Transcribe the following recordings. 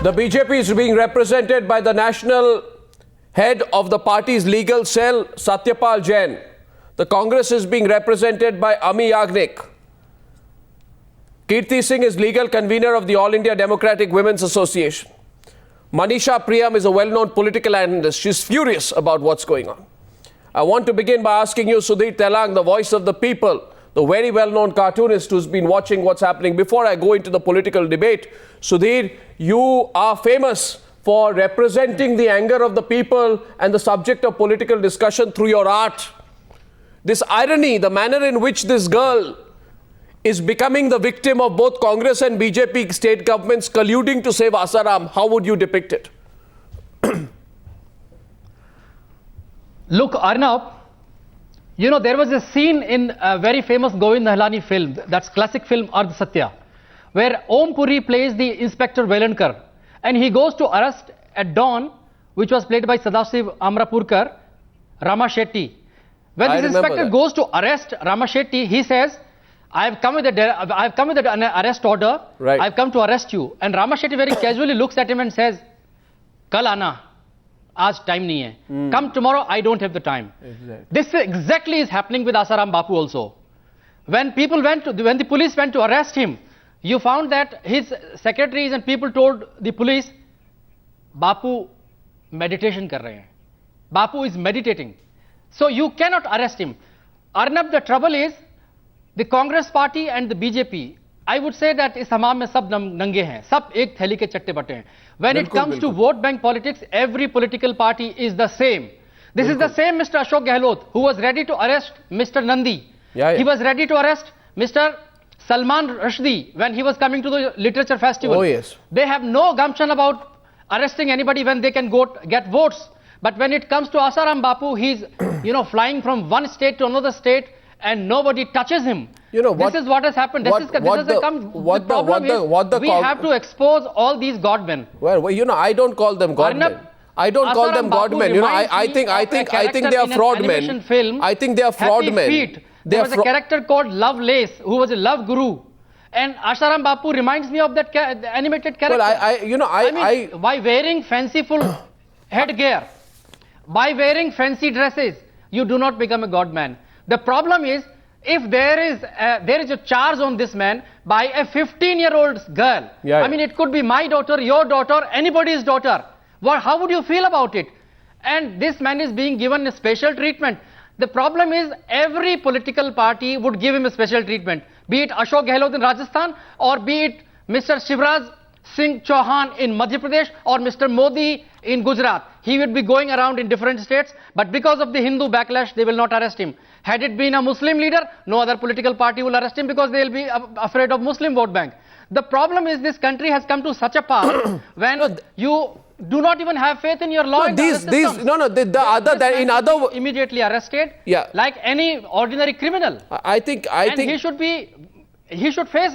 The BJP is being represented by the national head of the party's legal cell, Satyapal Jain. The Congress is being represented by Ami Yagnik. Kirti Singh is legal convener of the All India Democratic Women's Association. Manisha Priyam is a well-known political analyst. She's furious about what's going on. I want to begin by asking you, Sudhir Telang, the voice of the people, the very well-known cartoonist who's been watching what's happening. Before I go into the political debate, Sudhir, you are famous for representing the anger of the people and the subject of political discussion through your art. This irony, the manner in which this girl is becoming the victim of both Congress and BJP state governments colluding to save Asaram, how would you depict it? Look, Arnab, you know, there was a scene in a very famous Govind Nihalani film, that's classic film Ardh Satya, where Om Puri plays the Inspector Velankar, and he goes to arrest at dawn, which was played by Sadashiv Amrapurkar, Rama Shetty. When this inspector goes to arrest Rama Shetty, he says, I've come with an arrest order, right. I've come to arrest you. And Rama Shetty very casually looks at him and says, Kal aana, aaj time nahi hai. Come tomorrow, I don't have the time. Exactly. This exactly is happening with Asaram Bapu also. When the police went to arrest him, you found that his secretaries and people told the police, Bapu meditation kar rahe hain. Bapu is meditating. So you cannot arrest him. Arnab, the trouble is, the Congress party and the BJP, I would say that is hamam mein sab nange hain, sab ek theli ke chatte batte hain. When it comes to vote bank politics, every political party is the same. This is the same Mr. Ashok Gehlot who was ready to arrest Mr. Nandi. He was ready to arrest Mr. Salman Rushdie when he was coming to the literature festival. Oh yes. They have no gumption about arresting anybody when they can go get votes. But when it comes to Asaram Bapu, he's flying from one state to another state and nobody touches him. You know, this is what has happened. The problem is we have to expose all these godmen. Well, I don't call them godmen. I don't call them godmen. I think they are fraudmen. I think they are fraudmen. There was a character called Lovelace who was a love guru. And Asaram Bapu reminds me of that animated character. Well, by wearing fanciful headgear, by wearing fancy dresses, you do not become a godman. The problem is, if there is a charge on this man by a 15-year-old girl, I mean, it could be my daughter, your daughter, anybody's daughter. How would you feel about it? And this man is being given a special treatment. The problem is, every political party would give him a special treatment, be it Ashok Gehlot in Rajasthan, or be it Mr. Shivraj Singh Chauhan in Madhya Pradesh, or Mr. Modi in Gujarat. He would be going around in different states, but because of the Hindu backlash, they will not arrest him. Had it been a Muslim leader, no other political party will arrest him because they will be afraid of Muslim vote bank. The problem is this country has come to such a path when you do not even have faith in your law. Immediately arrested, like any ordinary criminal. I think he should face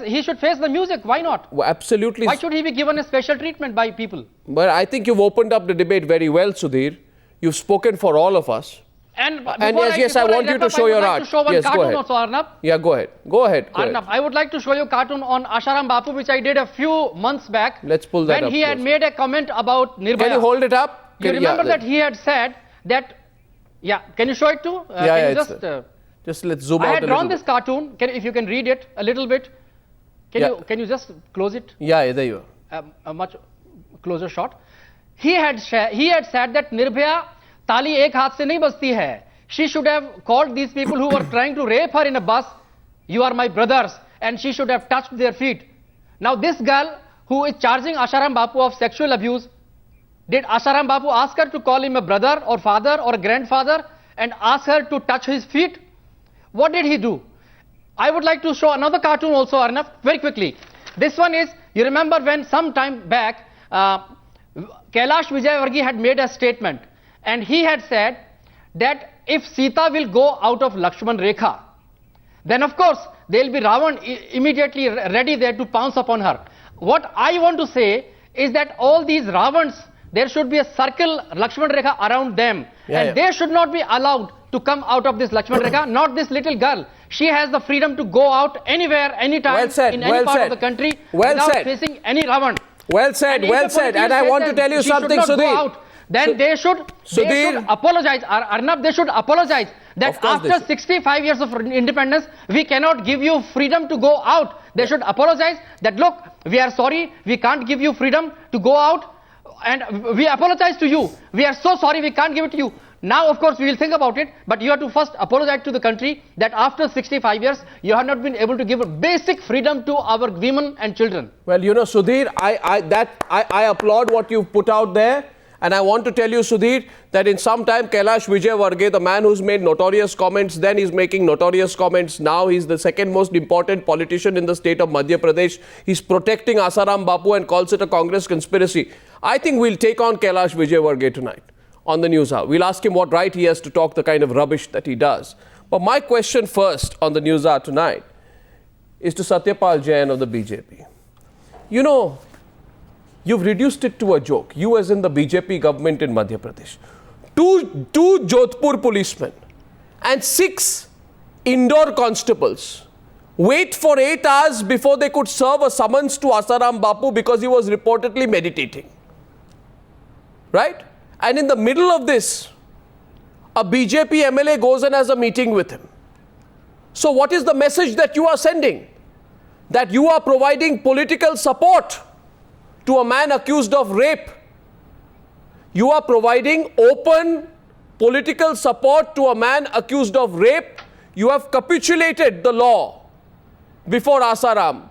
the music. Why not? Well, absolutely. Why should he be given a special treatment by people? But I think you've opened up the debate very well, Sudhir. You've spoken for all of us. And yes, I want you to show your art. Yes, go ahead. Also, Arnab. Yeah, go ahead. Go ahead. Arnab, I would like to show you a cartoon on Asaram Bapu, which I did a few months back. Let's pull that up. When he had made a comment about Nirbhaya. Can you hold it up? You remember that he had said that. Yeah, can you show it too? Just let's zoom out. I had drawn this cartoon. If you can read it a little bit. Can you just close it? Yeah, there you are. A much closer shot. He had said that Nirbhaya tali ek haath se nahi bajti hai. She should have called these people who were trying to rape her in a bus, you are my brothers, and she should have touched their feet. Now this girl who is charging Asaram Bapu of sexual abuse, did Asaram Bapu ask her to call him a brother or father or a grandfather and ask her to touch his feet? What did he do? I would like to show another cartoon also, Arnab, very quickly. This one is, you remember when some time back, Kailash Vijayvargiya had made a statement, and he had said that if Sita will go out of Lakshman Rekha, then of course there will be Ravan immediately ready there to pounce upon her. What I want to say is that all these Ravans, there should be a circle Lakshman Rekha around them, they should not be allowed to come out of this Lakshman Rekha, not this little girl. She has the freedom to go out anywhere, anytime, in any part of the country without facing any Ravan. Well said, And if well the said. And I politician want to says tell you she should something, not go Sudhir. out, then they should apologize. Arnab, they should apologize that Of course they after should. 65 years of independence, we cannot give you freedom to go out. They should apologize that, look, we are sorry, we can't give you freedom to go out, and we apologize to you. We are so sorry, we can't give it to you. Now, of course, we will think about it, but you have to first apologize to the country that after 65 years, you have not been able to give basic freedom to our women and children. Well, you know, Sudhir, I applaud what you've put out there. And I want to tell you, Sudhir, that in some time, Kailash Vijayvargiya, the man who's made notorious comments, then he's making notorious comments. Now he's the second most important politician in the state of Madhya Pradesh. He's protecting Asaram Bapu and calls it a Congress conspiracy. I think we'll take on Kailash Vijayvargiya tonight on the News Hour. We'll ask him what right he has to talk the kind of rubbish that he does. But my question first on the News Hour tonight is to Satyapal Jain of the BJP. You know, you've reduced it to a joke. You as in the BJP government in Madhya Pradesh. Two Jodhpur policemen and 6 indoor constables wait for 8 hours before they could serve a summons to Asaram Bapu because he was reportedly meditating. Right? And in the middle of this, a BJP MLA goes and has a meeting with him. So what is the message that you are sending? That you are providing political support to a man accused of rape. You are providing open political support to a man accused of rape. You have capitulated the law before Asaram.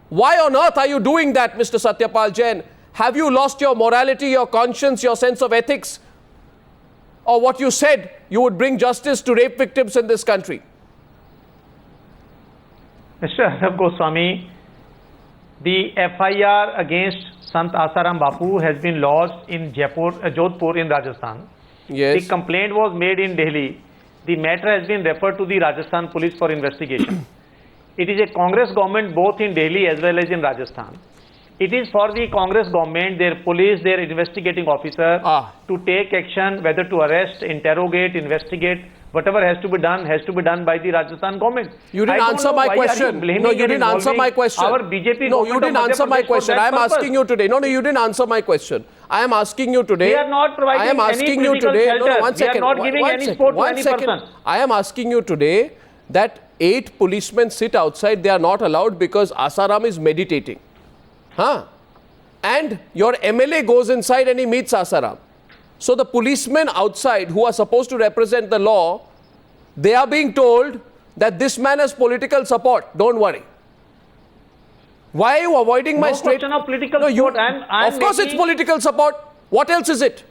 Why on earth are you doing that, Mr. Satyapal Jain? Have you lost your morality, your conscience, your sense of ethics? Or what you said, you would bring justice to rape victims in this country? Mr. Arnab Goswami, the FIR against Sant Asaram Bapu has been lodged in Jodhpur in Rajasthan. Yes. The complaint was made in Delhi. The matter has been referred to the Rajasthan police for investigation. It is a Congress government both in Delhi as well as in Rajasthan. It is for the Congress government, their police, their investigating officer to take action, whether to arrest, interrogate, investigate. Whatever has to be done by the Rajasthan government. You didn't answer my question. No, you didn't answer my question. Our BJP no, you didn't answer my question. I am asking you today. No, you didn't answer my question. I am asking you today. They are not providing I am asking you today. No, one second. They are not giving any support to any person. I am asking you today that 8 policemen sit outside. They are not allowed because Asaram is meditating. And your MLA goes inside and he meets Asaram. So the policemen outside who are supposed to represent the law, they are being told that this man has political support. Don't worry. Why are you avoiding my straight? No question of political support. Of course it's political support. What else is it?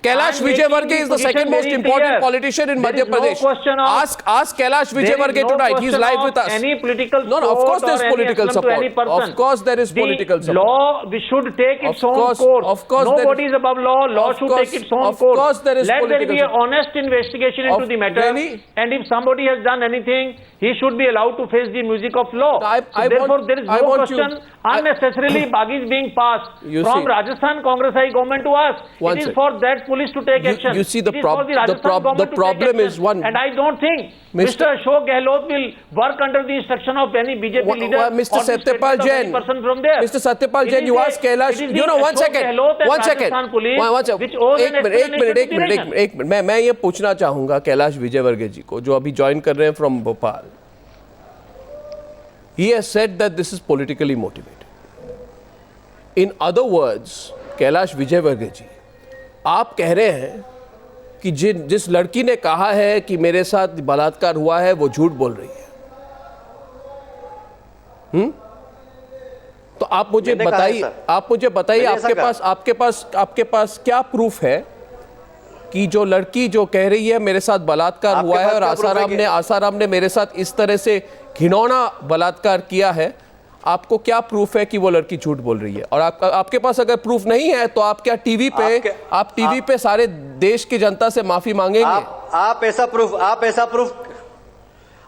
Kailash Vijayvargiya is the second most important politician in Madhya Pradesh. Ask Kailash Vijayvargiya tonight. He's live with us. Any political support? No, of course there's political support. Of course there is political support. Law should take its own course. Of course, nobody is above law. Law should take its own course. Of course there is political support. Let there be an honest investigation into the matter. Really? And if somebody has done anything, he should be allowed to face the music of law. Therefore, there is no question unnecessarily buggies being passed from Rajasthan Congress High government to us. It is for that police to take action. You see, the problem is one. And I don't think Mr. Ashok Gehlot will work under the instruction of any BJP leader Mr. Satyapal Jain, person from there. Mr. Satyapal Jain, you ask Kailash. You know, one second. एक minute मैं ये पूछना चाहूंगा कैलाश विजयवर्गीय जी को जो अभी join कर रहे हैं from Bhopal. He has said that this is politically motivated. In other words, Kailash Vijayvargiya ji, आप कह रहे हैं कि जिस लड़की ने कहा है कि मेरे साथ बलात्कार हुआ है वो झूठ बोल रही है. तो आप मुझे बताइए आपके पास क्या प्रूफ है कि जो लड़की जो कह रही है मेरे साथ बलात्कार हुआ है और आसाराम ने मेरे साथ इस तरह से घिनौना बलात्कार किया है, आपको क्या प्रूफ है कि वो लड़की झूठ बोल रही है? और आपके पास अगर प्रूफ नहीं है तो आप क्या टीवी पे सारे देश की जनता से माफी मांगेंगे?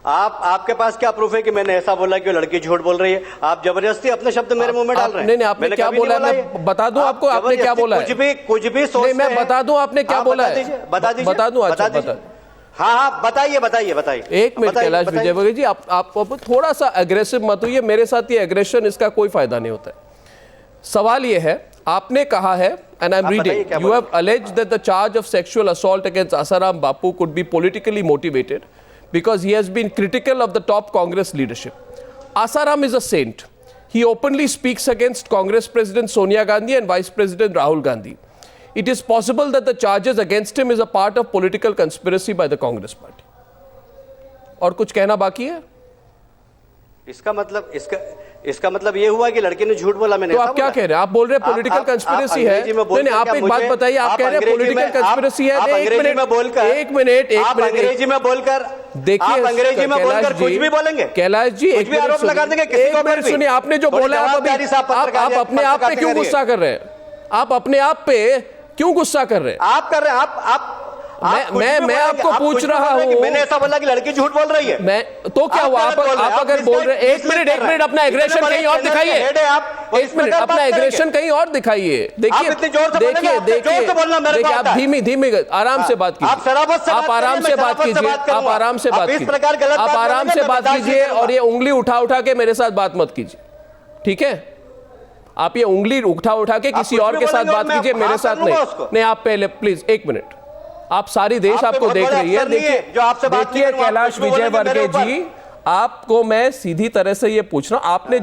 आपके पास क्या प्रूफ है कि मैंने ऐसा बोला कि वो लड़की झूठ बोल रही है? आप जबरदस्ती अपने शब्द मेरे मुंह में डाल रहे हैं. नहीं, आपने क्या बोला है? मैं बता दूं आपको आपने क्या बोला है? कुछ भी सोचते हैं. मैं बता दूं आपने क्या बोला है? बता दीजिए. हाँ, बताइए. एक मिनट कैलाश विजयवर्गीय जी, आप थोड़ा सा एग्रेसिव मत होइए. मेरे साथ ये एग्रेशन, इसका कोई फायदा नहीं होता है. सवाल ये है, आपने कहा है, and I'm reading, you have alleged that the charge of sexual assault against Asaram Bapu could be politically motivated because he has been critical of the top Congress leadership. Asaram is a saint. He openly speaks against Congress President Sonia Gandhi and Vice President Rahul Gandhi. It is possible that the charges against him is a part of political conspiracy by the Congress party. और कुछ कहना बाकी है? इसका मतलब ये हुआ कि लड़के ने झूठ बोला। मैंने तो आप क्या कह रहे हैं? आप बोल रहे हैं पॉलिटिकल कंस्पिरेसी है। नहीं, आप एक बात बताइए, आप कह रहे हैं पॉलिटिकल कंस्पिरेसी है। एक मिनट अंग्रेजी में बोलकर देखिए, अंग्रेजी में बोलकर कुछ भी बोलेंगे। कैलाश जी, एक आरोप लगा देंगे किसी को भी। सुनिए, आपने जो बोला, आप अपने आप पे क्यों गुस्सा कर रहे हैं? आप अपने आप पे क्यों गुस्सा कर रहे हैं? आप कर रहे हैं, आप मैं आपको पूछ रहा हूँ, मैंने ऐसा बोला कि लड़की झूठ बोल रही है। मैं तो क्या हुआ? आप अगर बोल रहे हैं, एक मिनट अपना एग्रेशन कहीं और दिखाइए। एक मिनट अपना एग्रेशन कहीं और दिखाइए। देखिए, आप धीमी आराम से बात कीजिए। आप आराम से बात कीजिए। आप आराम से बात कीजिए। आप आराम से बात कीजिए और ये उंगली उठा के मेरे साथ बात मत कीजिए, ठीक है? आप ये उंगली उठा के किसी और के साथ बात कीजिए, मेरे साथ नहीं। आप पहले प्लीज, एक मिनट। आप सारी देश आपको देख रही है। देखिए कैलाश विजयवर्गीय जी, आपको मैं सीधी तरह से ये पूछ रहा हूं, आपने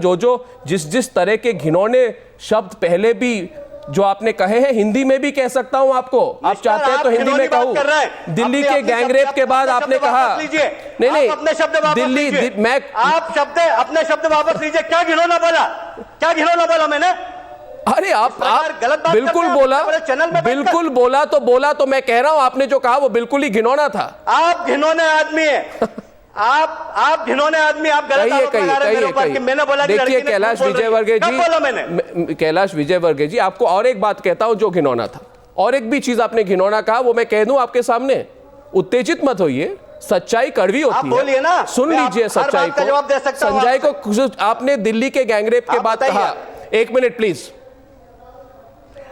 जिस तरह के घिनौने शब्द पहले भी जो आपने कहे हैं, हिंदी में भी कह सकता हूं आपको। आप चाहते हैं तो हिंदी में कहूं। दिल्ली के गैंगरेप के बाद आपने कहा, नहीं अपने शब्द दिल्ली, मैं अपने शब्द वापस लीजिए। क्या घिनौना बोला मैंने? अरे आप बिल्कुल बोला तो मैं कह रहा हूं, आपने जो कहा वो बिल्कुल ही घिनौना था। आप घिनौने आदमी हैं। आप घिनौने आदमी, आप गलत आरोप लगा रहे हैं मेरे ऊपर कि मैंने बोला कि देखिए कैलाश विजयवर्गीय जी, आपको और एक बात कहता हूं जो घिनौना था, और एक भी चीज आपने घिनौना कहा, वो मैं कह दूं आपके सामने। उत्तेजित मत होइए, सच्चाई कड़वी होती है ना। सुन लीजिए सच्चाई को। संजय को आपने दिल्ली के गैंगरेप के बाद कहा। एक मिनट प्लीज।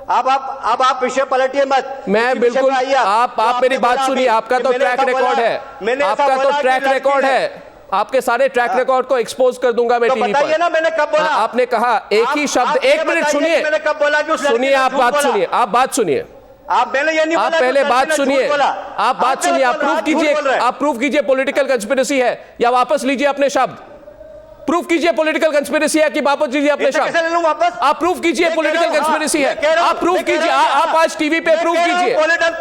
अब आप विषय पलटिए मत। मैं बिल्कुल, आप मेरी बात सुनिए। आपका तो ट्रैक रिकॉर्ड है, आपका तो ट्रैक रिकॉर्ड है। आपके सारे ट्रैक रिकॉर्ड को एक्सपोज कर दूंगा मैं टीवी पर। ना मैंने कब बोला? आपने कहा एक ही शब्द। एक मिनट सुनिए, मैंने कब बोला कि सुनिए, आप बात सुनिए। आप मैंने ये नहीं बोला। आप पहले बात सुनिए। आप बात सुनिए। आप प्रूफ कीजिए पॉलिटिकल कंस्पिरेसी है या वापस लीजिए अपने शब्द। प्रूफ कीजिए पॉलिटिकल कंस्पिरेसी है कि वापस लीजिए अपने शब्द। आप प्रूफ कीजिए पॉलिटिकल कंस्पिरेसी है। आप प्रूफ कीजिए। आप आज टीवी पे प्रूफ कीजिए।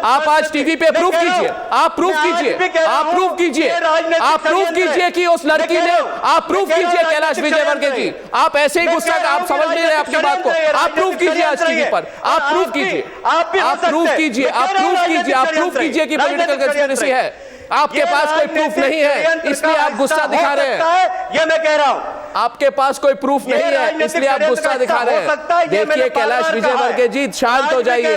आप आज टीवी पे प्रूफ कीजिए। आप प्रूफ कीजिए। आप प्रूफ कीजिए। आप प्रूफ कीजिए कि उस लड़की ने। आप प्रूफ कीजिए कैलाश विजयवर्गीय जी। आप ऐसे ही गुस्सा, आप समझ नहीं रहे आपकी बात को। आप प्रूफ कीजिए आज टीवी पर। आप प्रूफ कीजिए। आप प्रूफ कीजिए। आप प्रूफ कीजिए। आप प्रूफ कीजिए कि पॉलिटिकल कंस्पिरेसी है। आपके पास कोई प्रूफ नहीं है, इसलिए आप गुस्सा दिखा रहे हैं। ये मैं कह रहा हूं, आपके पास कोई प्रूफ नहीं है, इसलिए आप गुस्सा दिखा रहे हैं। देखिए कैलाश विजयवर्गीय जी, शांत हो जाइए।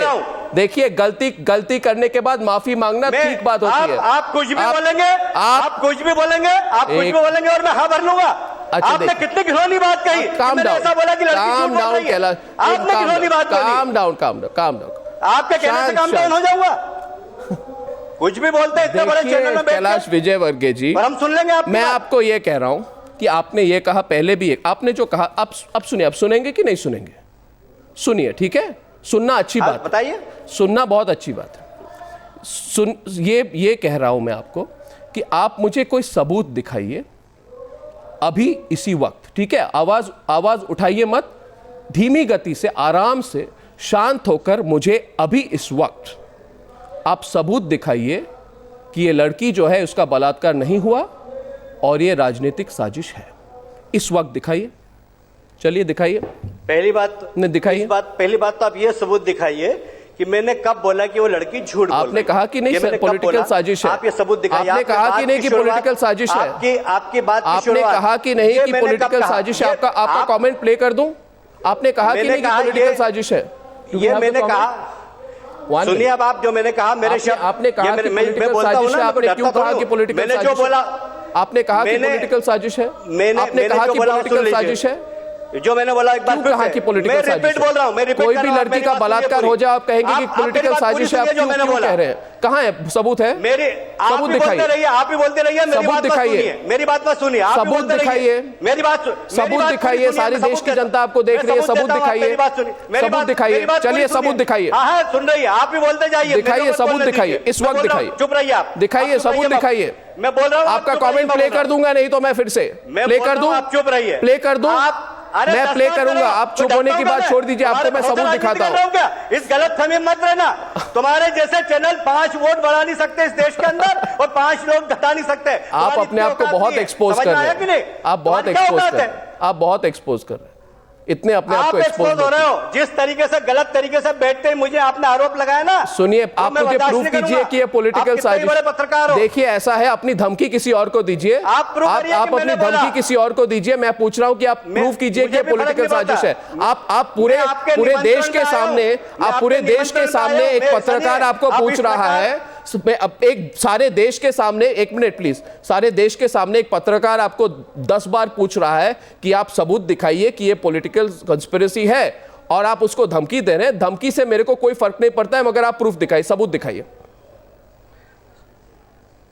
देखिए, गलती करने के बाद माफी मांगना ठीक बात होती है। आप कुछ भी बोलेंगे, आप कुछ भी बोलेंगे और मैं हाँ भर लूंगा। आपने कितनी घिनौनी बात कही। काम डाउन कैलाश, आपने घिनौनी बात कही। Calm down. आपके कहने से काम डाउन हो जाऊंगा। कुछ भी बोलते हैं इतने बड़े चैनल में। कैलाश विजयवर्गीय जी, हम सुन लेंगे। मैं आपको यह कह रहा हूं कि आपने ये कहा पहले भी, आपने जो कहा, अब सुनिए। अब सुनेंगे कि नहीं सुनेंगे? सुनिए, ठीक है? सुनना अच्छी बात, बताइए। सुनना बहुत अच्छी बात है। ये कह रहा हूं मैं आपको कि आप मुझे कोई सबूत दिखाइए अभी इसी वक्त, ठीक है? आवाज उठाइए मत, धीमी गति से, आराम से, शांत होकर मुझे अभी इस वक्त आप सबूत दिखाइए कि ये लड़की जो है उसका बलात्कार नहीं हुआ और ये राजनीतिक साजिश है। इस वक्त दिखाइए। चलिए दिखाइए। पहली बात नहीं दिखाइए। पहली बात तो आप ये सबूत दिखाइए कि मैंने कब बोला कि वो लड़की झूठ बोल रही है। आपने कहा कि नहीं पॉलिटिकल साजिश है। आप ये सबूत दिखाइए। आपने कहा कि नहीं कि पॉलिटिकल साजिश है। आपकी बात की आपने कहा कि नहीं कि पॉलिटिकल साजिश है। आपका कमेंट प्ले कर दूं? आपने कहा कि नहीं कि पॉलिटिकल साजिश है। ये मैंने कहा। सुनिए, अब आप जो मैंने कहा, मेरे शब्द आपने कहा कि पॉलिटिकल साजिश है। आपने क्यों कहा कि पॉलिटिकल साजिश है? आपने कहा कि पॉलिटिकल साजिश है। आपने कहा कि पॉलिटिकल साजिश है। जो मैंने बोला एक बार क्यों फिर कहा से, कि पॉलिटिकल मैं साजिश रिपीट बोल रहा हूं, मैं रिपीट कोई कर भी रहा हूं, लड़की मेरी का बात सुनिए बलात्कार पूरी। हो जाए आप कहेंगे कि आप पॉलिटिकल मेरी बात साजिश है, आप पूरी सुनिए, जो मैंने क्यों बोला। कह रहे हैं? कहाँ है सबूत है? मेरी आप सबूत भी बोलते दिखाइए। रहिए, आप भी बोलते रहिए, मेरी सबूत बात मत दिखाइए। सुनिए, मेरी बात मत सुनिए, आप भी सबूत बोलते रहिए। दिखाइए। मेरी बात सबूत दिखाइए, सारी देश की जनता आपको देख रही है, सबूत दिखाइए। मेरी बात सुनिए, मेरी सबूत दिखाइए, बात चलिए पूरी सुनिए। सबूत दिखाइए। हाँ, सुन रही है, आप भी बोलते जाइए, दिखाइए, मेरे को सबूत बोलने दिखाइए, दीजिए। इस मैं वक्त बोल रहा हूं, दिखाइए। चुप रहिए आप। दिखाइए, आप चुप सबूत रहिए, दिखाइए। मैं बोल रहा हूं, आप आपका चुप रहिए, कमेंट मैं प्ले बोल रहा कर हूं। दूंगा, नहीं तो मैं फिर से मैं प्ले बोल कर रहा हूं, दूं, आप चुप रहिए। प्ले कर दूं। अरे मैं प्ले 10 बार करूंगा, करो, आप तो चुप होने की डरता बात हूं छोड़ मैं। दीजिए, आपको मैं तुम्हारे सबूत राजनीति दिखाता कर रहा हूं। क्या? इस गलतफहमी में मत रहना। तुम्हारे जैसे चैनल 5 वोट बढ़ा नहीं सकते इस देश के अंदर और 5 लोग घटा नहीं सकते। आप तुम्हारी अपने आप को इतनी बहुत औकात एक्सपोज नहीं कर है। रहे समझ में आया कि नहीं? हैं, आप बहुत तुम्हारी क्या एक्सपोज औकात कर रहे हैं, आप बहुत एक्सपोज कर रहे हैं, इतने अपने आप आप को एक्सपोज हो रहे हो। जिस तरीके से गलत तरीके से बैठते ही मुझे आपने आरोप लगाया ना, सुनिए, तो आप मैं मुझे बर्दाश्त प्रूफ नहीं कीजिए करूंगा। कि ये पॉलिटिकल आप कितने साजिश। बड़े पत्रकार हो। देखिए ऐसा है, अपनी धमकी किसी और को दीजिए, आप प्रूफ करिए कि आप अपनी मैंने बोला। धमकी किसी और को दीजिए। मैं पूछ रहा हूं कि आप प्रूफ कीजिए कि मुझे भी फर्क पॉलिटिकल नहीं पड़ता। साजिश है। आप पूरे मैं आपके पूरे देश निमंत्रण के पे आया सामने, हूं। आप मैं पूरे आपके देश के निमंत्रण पे सामने आया हूं। एक मैं पत्रकार सुनिए, आपको आप पूछ इस रहा प्रकार- है, एक सारे देश के सामने, एक मिनट प्लीज, सारे देश के सामने एक पत्रकार आपको 10 बार पूछ रहा है कि आप सबूत दिखाइए कि ये पॉलिटिकल कंस्पिरेसी है, और आप उसको धमकी दे रहे हैं। धमकी से मेरे को कोई फर्क नहीं पड़ता है, मगर आप प्रूफ दिखाइए, सबूत दिखाइए।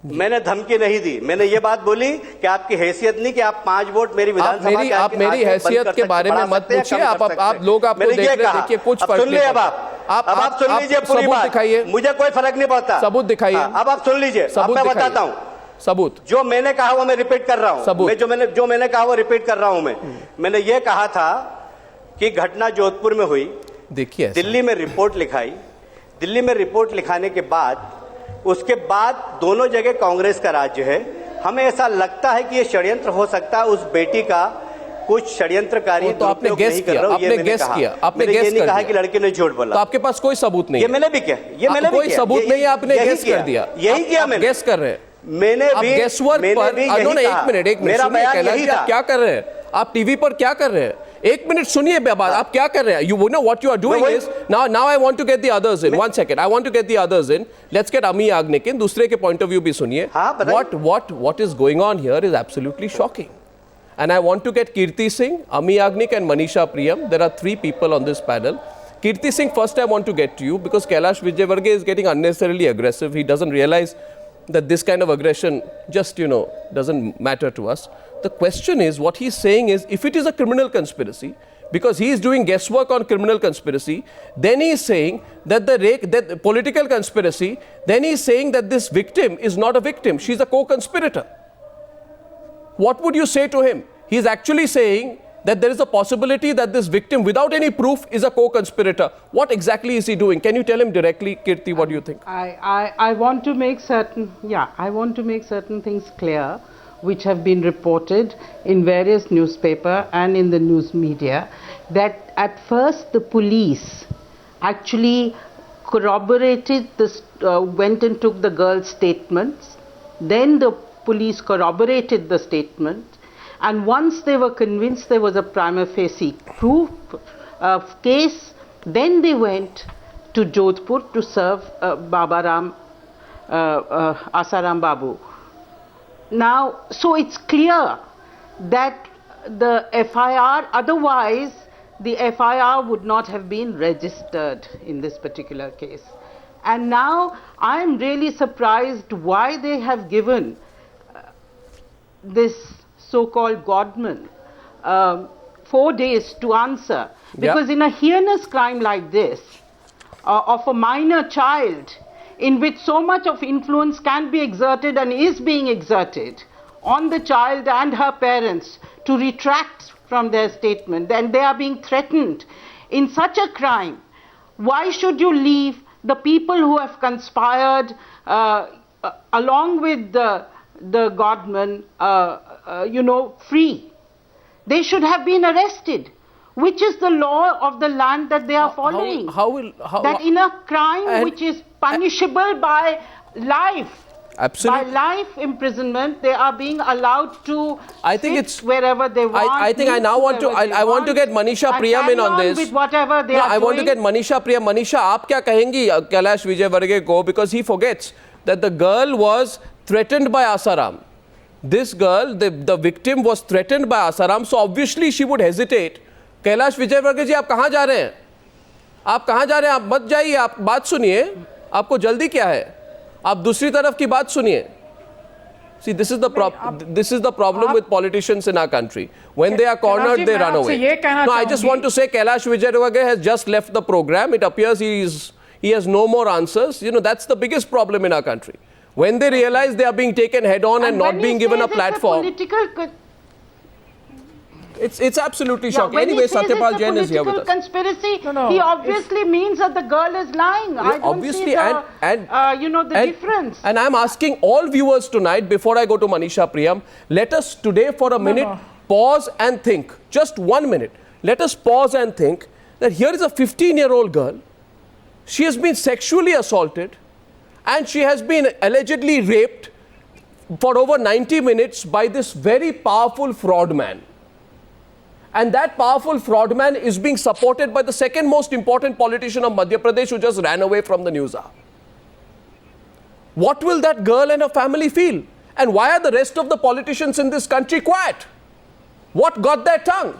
मैंने धमकी नहीं दी, मैंने ये बात बोली कि आपकी हैसियत नहीं कि आप 5 वोट मेरी विधानसभा के आप मेरी हैसियत के बारे में मत पूछिए। आप लोग आपको देख रहे हैं, देखिए कुछ फर्क सुन नहीं लीजिए। पड़ता। अब आप सुन लीजिए पूरी सबूत बात, दिखाइए, मुझे कोई फर्क नहीं पड़ता। सबूत दिखाइए। हाँ, अब आप सुन लीजिए, अब सबूत मैं दिखाइए। बताता हूँ। सबूत जो मैंने कहा वो मैं रिपीट कर रहा हूँ। सबूत। जो मैंने कहा वो रिपीट कर रहा हूँ। मैंने ये कहा था कि घटना जोधपुर में हुई, देखिए दिल्ली में रिपोर्ट लिखाई, दिल्ली में रिपोर्ट लिखाने के बाद उसके बाद दोनों जगह कांग्रेस का राज्य है। हमें ऐसा लगता है कि ये षड्यंत्र हो सकता है, उस बेटी का कुछ षड्यंत्रकारी तो आपने दुरुपयोग गेस नहीं कर किया, रहा हूं, ये आपने मैंने गेस कहा। किया, आपने मैंने गेस ये नहीं कर कहा दिया। कि लड़के ने झूठ बोला। तो आपके पास कोई सबूत नहीं ये है। मैंने भी किया, ये मैंने भी कोई किया। सबूत नहीं है, आपने यही गेस किया। कर दिया, यही किया आप मैंने। गेस कर रहे हैं। मैंने आप भी गेसवर्क मैंने पर भी यही एक मिनट मेरा सुनिए बयान कैलाश यही जी, आप था। क्या कर रहे हैं? आप टीवी पर क्या कर रहे हैं? एक मिनट सुनिए बात, आप क्या कर रहे हैं? You know what you are doing is now I want to get the others in. One second, I want to get the others in. Let's get Ami Yagnik in. दूसरे के point of view भी सुनिए. हाँ, बताइए। What is going on here is absolutely shocking. And I want to get Kirti Singh, Ami Yagnik and Manisha Priyam. There are 3 people on this panel. Kirti Singh, first I want to get to you because Kailash Vijayvargiya is getting unnecessarily aggressive. He doesn't realize that this kind of aggression just, doesn't matter to us. The question is, what he's saying is, if it is a criminal conspiracy, because he is doing guesswork on criminal conspiracy, then he is saying that that political conspiracy, then he is saying that this victim is not a victim, she's a co-conspirator. What would you say to him? He is actually saying that there is a possibility that this victim, without any proof, is a co-conspirator. What exactly is he doing? Can you tell him directly, Kirti, what do you think? I want to make certain things clear, which have been reported in various newspaper and in the news media, that at first the police actually corroborated this, went and took the girl's statements, then the police corroborated the statement, and once they were convinced there was a prima facie proof case, then they went to Jodhpur to serve Asaram Babu. Now, so it's clear that the FIR, otherwise the FIR would not have been registered in this particular case. And now I am really surprised why they have given this so-called Godman 4 days to answer. Because in a heinous crime like this, of a minor child, in which so much of influence can be exerted and is being exerted on the child and her parents to retract from their statement, and they are being threatened in such a crime, why should you leave the people who have conspired along with the Godman, free? They should have been arrested, which is the law of the land that they are following. That in a crime which is punishable by life, absolutely, by life imprisonment, they are being allowed to I think sit it's wherever they want. I think I now want to I want to get Manisha Priyam in on this. With whatever they are I want to doing. get Manisha Priyam. Manisha, आप क्या कहेंगी कैलाश विजयवर्गीय को, because he forgets that the girl was threatened by Asaram. This girl, the victim was threatened by Asaram, so obviously she would hesitate Kailash Vijayvargiya ji, आप कहाँ जा रहे हैं? आप कहाँ जा रहे हैं? आप मत जाइए, आप बात सुनिए, आपको जल्दी क्या है? आप दूसरी तरफ की बात सुनिए. See, this is the problem with politicians in our country. When they are cornered, they run away. No, I just want to say Kailash Vijaywargiya has just left the program. It appears he has no more answers. You know, that's the biggest problem in our country. When they realize they are being taken head on and not being given a platform. It's absolutely shocking. Anyway, Satyapal Jain is here with us. Conspiracy. He obviously means that the girl is lying. I don't Obviously, see the difference. And I'm asking all viewers tonight, before I go to Manisha Priyam, let us today for a minute pause and think. Just 1 minute. Let us pause and think that here is a 15-year-old girl. She has been sexually assaulted and she has been allegedly raped for over 90 minutes by this very powerful fraud man. And that powerful fraud man is being supported by the second most important politician of Madhya Pradesh who just ran away from the news hour. What will that girl and her family feel? And why are the rest of the politicians in this country quiet? What got their tongue?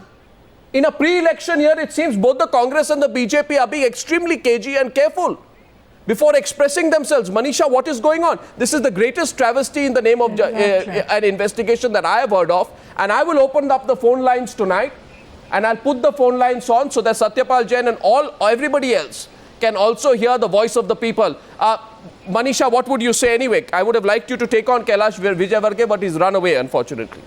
In a pre-election year, it seems both the Congress and the BJP are being extremely cagey and careful before expressing themselves. Manisha, what is going on? This is the greatest travesty in the name of an investigation that I have heard of. And I will open up the phone lines tonight. And I'll put the phone lines on so that Satyapal Jain and everybody else can also hear the voice of the people. Manisha, what would you say anyway? I would have liked you to take on Kailash Vijaywargiya, but he's run away, unfortunately.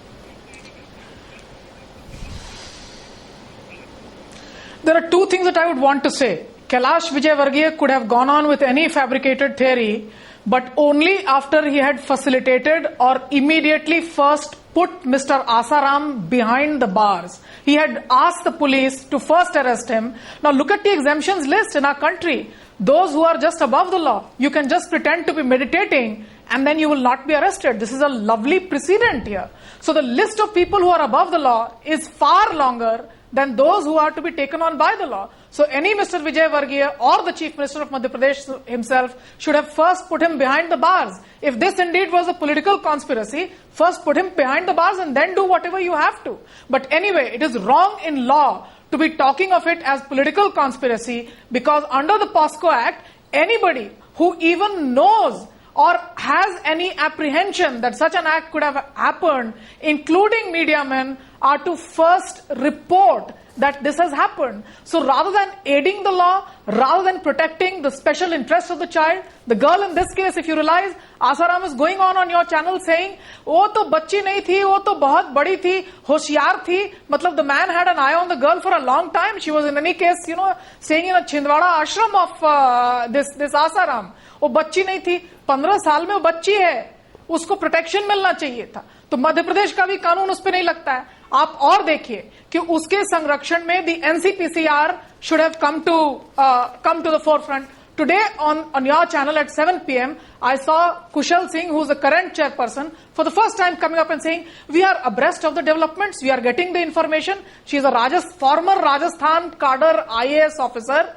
There are two things that I would want to say. Kailash Vijaywargiya could have gone on with any fabricated theory, but only after he had facilitated or immediately first put Mr. Asaram behind the bars. He had asked the police to first arrest him. Now look at the exemptions list in our country. Those who are just above the law, you can just pretend to be meditating and then you will not be arrested. This is a lovely precedent here. So the list of people who are above the law is far longer than those who are to be taken on by the law. So any Mr. Vijaywargiya or the Chief Minister of Madhya Pradesh himself should have first put him behind the bars. If this indeed was a political conspiracy, first put him behind the bars and then do whatever you have to. But anyway, it is wrong in law to be talking of it as political conspiracy, because under the POSCO Act, anybody who even knows or has any apprehension that such an act could have happened, including media men, are to first report that this has happened. So rather than aiding the law, rather than protecting the special interests of the child, the girl in this case, if you realize, Asaram is going on your channel saying, "Oh, to bachchi nahi thi, oh to bahut badi thi, hoshyar thi." Matlab the man had an eye on the girl for a long time. She was in any case, saying in a Chhindwara ashram of this Asaram. Oh, bachchi nahi thi, 15 साल में वो बच्ची है, उसको protection मिलना चाहिए था. तो मध्य प्रदेश का भी कानून उस पर नहीं लगता है. आप और देखिए कि उसके संरक्षण में the NCPCR should have come to the forefront. Today on your channel at 7 p.m. I saw Kushal Singh, who is the current chairperson, for the first time coming up and saying, we are abreast of the developments, we are getting the information. She is a former Rajasthan cadre IAS officer,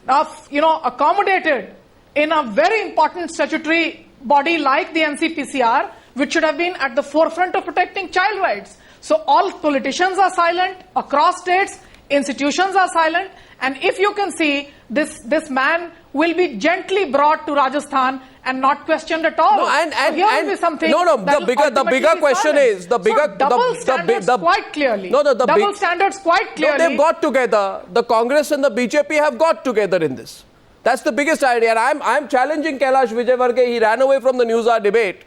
accommodated in a very important statutory body like the NCPCR, which should have been at the forefront of protecting child rights. So all politicians are silent across states, institutions are silent, and if you can see, this man will be gently brought to Rajasthan and not questioned at all. No, so here will be something. The bigger question is double standards quite clearly. Double standards quite clearly. No, they've got together. The Congress and the BJP have got together in this. That's the biggest idea. And I'm challenging Kailash Vijaywargiya. He ran away from the News Hour debate.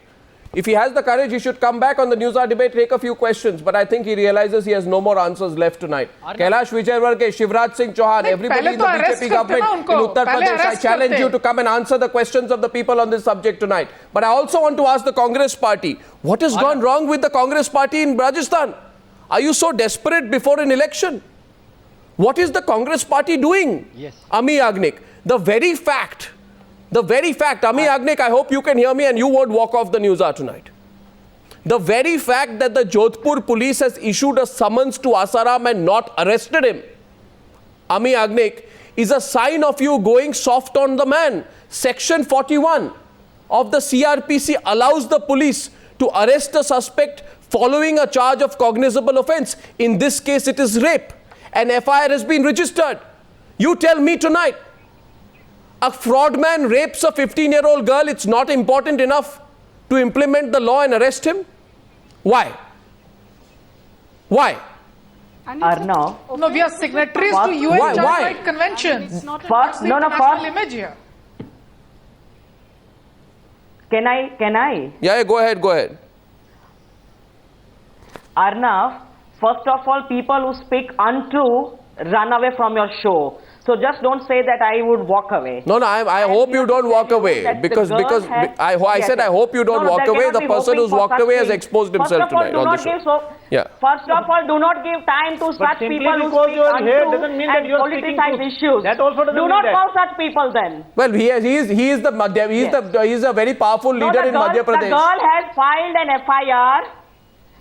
If he has the courage, he should come back on the News Hour debate, take a few questions. But I think he realizes he has no more answers left tonight. Kailash Vijaywargiya, Shivraj Singh Chauhan, everybody in the BJP government in Uttar Pradesh, I challenge you to come and answer the questions of the people on this subject tonight. But I also want to ask the Congress party, what has gone wrong with the Congress party in Rajasthan? Are you so desperate before an election? What is the Congress party doing? Yes. Ami Yagnik, the very fact, Ami Yagnik, I hope you can hear me and you won't walk off the News Hour tonight. The very fact that the Jodhpur police has issued a summons to Asaram and not arrested him, Ami Yagnik, is a sign of you going soft on the man. Section 41 of the CRPC allows the police to arrest a suspect following a charge of cognizable offense. In this case, it is rape. an FIR has been registered. You tell me tonight, a fraud man rapes a 15-year-old girl, it's not important enough to implement the law and arrest him? Why? Why? Arnav, No, we are signatories to Why? UN Child Why? Rights Convention. first, no, National image here. can I? Yeah, go ahead, go ahead. Arnav, first of all, people who speak untrue run away from your show. So just don't say that I would walk away. No, I hope you don't walk away, That the because girl had- I said I hope you don't No, walk there away. cannot The be person hoping who's for walked such away has things. exposed himself First of all, tonight do on the not show. give Yeah. First of all, do not give time to such simply people who because speak you are here untrue doesn't mean that and you are speaking politicize truth. issues. That also doesn't do mean not that. call such people then. Well, he is a very powerful No, leader the in girl, Madhya the Pradesh. girl has filed an FIR.